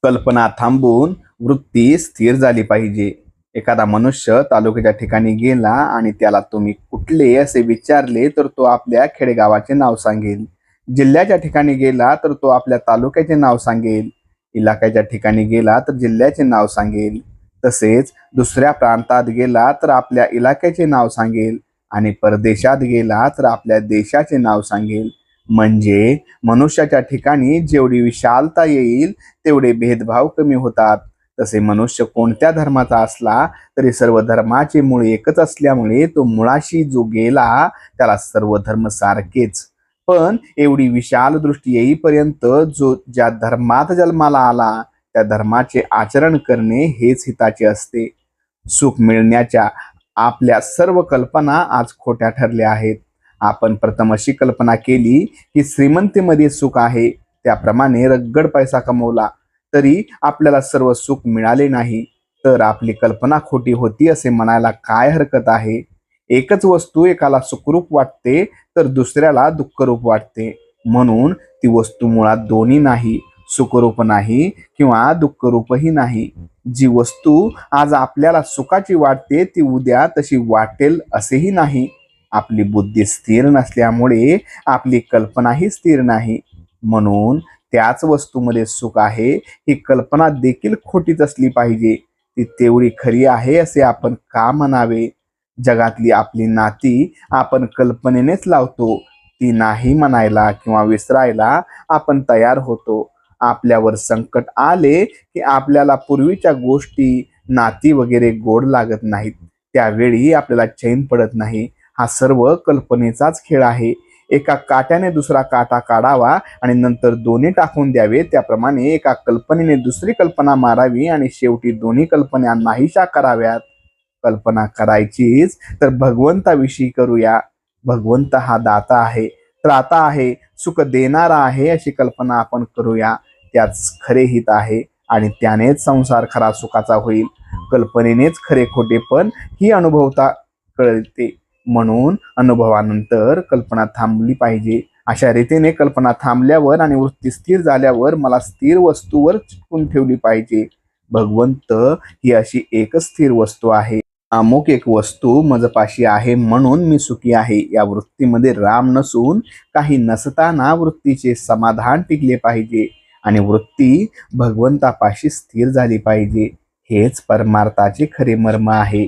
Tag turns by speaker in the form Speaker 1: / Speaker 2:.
Speaker 1: कल्पना थांबून वृत्ती स्थिर झाली पाहिजे. एखादा मनुष्य तालुक्याच्या ठिकाणी गेला आणि त्याला तुम्ही कुठले असे विचारले तर तो आपल्या खेडेगावाचे नाव सांगेल. जिल्ह्याच्या ठिकाणी गेला तर तो आपल्या तालुक्याचे नाव सांगेल. इलाक्याच्या ठिकाणी गेला तर जिल्ह्याचे नाव सांगेल. तसेच दुसऱ्या प्रांतात गेला तर आपल्या इलाक्याचे नाव सांगेल आणि परदेशात गेला तर आपल्या देशाचे नाव सांगेल. म्हणजे मनुष्याच्या ठिकाणी जेवढी विशालता येईल तेवढे भेदभाव कमी होतात. तसे मनुष्य कोणत्या धर्माचा असला तरी सर्व धर्माचे मूळ एकच असल्यामुळे तो मुळाशी जो गेला त्याला सर्व धर्म सारखेच. पण एवढी विशाल दृष्टी येईपर्यंत जो ज्या धर्मात जन्माला आला त्या धर्माचे आचरण करणे हेच हिताचे असते. सुख मिळण्याच्या आपल्या सर्व कल्पना आज खोट्या ठरल्या आहेत. आपण प्रथम अशी कल्पना केली की श्रीमंतीमध्ये सुख आहे, त्याप्रमाणे रगड पैसा कमवला तरी आपल्याला सर्व सुख मिळाले नाही, तर आपली कल्पना खोटी होती असे म्हणायला काय हरकत आहे. एकच वस्तू एकाला सुखरूप वाटते तर दुसऱ्याला दुःखरूप वाटते. म्हणून ती वस्तू मुळात दोन्ही नाही, सुखरूप नाही किंवा दुःखरूपही नाही. जी वस्तू आज आपल्याला सुखाची वाटते ती उद्या तशी वाटेल असेही नाही. आपली बुद्धी स्थिर नसल्यामुळे आपली कल्पनाही स्थिर नाही. म्हणून त्याच वस्तूमध्ये सुख आहे ही कल्पना देखील खोटीच असली पाहिजे. ती तेवढी खरी आहे असे आपण का म्हणावे. जगातली आपली नाती आपण कल्पनेनेच लावतो. ती नाही म्हणायला किंवा विसरायला आपण तयार होतो. आपल्यावर संकट आले की आपल्याला पूर्वीच्या गोष्टी नाती वगैरे गोड लागत नाहीत. त्यावेळी आपल्याला चैन पडत नाही. हा सर्व कल्पनेचाच खेळ आहे. एका काट्याने दुसरा काटा काढावा आणि नंतर दोन्ही टाकून द्यावे, त्याप्रमाणे एका कल्पनेने दुसरी कल्पना मारावी आणि शेवटी दोन्ही कल्पना नाहीशा कराव्यात. कल्पना करायचीच तर भगवंताविषयी करूया. भगवंत हा दाता आहे, त्राता आहे, सुख देणारा आहे अशी कल्पना आपण करूया. त्याच खरे हित आहे आणि त्यानेच संसार खरा सुखाचा होईल. कल्पनेनेच खरे खोटे पण ही अनुभवता कळते. म्हणून अनुभवानंतर कल्पना थांबली पाहिजे. अशा रीतीने कल्पना थांबल्यावर आणि वृत्ती स्थिर झाल्यावर मला स्थिर वस्तूवर चिटकून ठेवली पाहिजे. भगवंत ही अशी एकच स्थिर वस्तू आहे. अमुक एक वस्तू मजपाशी आहे म्हणून मी सुखी आहे या वृत्तीमध्ये राम नसून काही नसताना वृत्तीचे समाधान टिकले पाहिजे आणि वृत्ती भगवंतापाशी स्थिर झाली पाहिजे. हेच परमार्थाचे खरे मर्म आहे.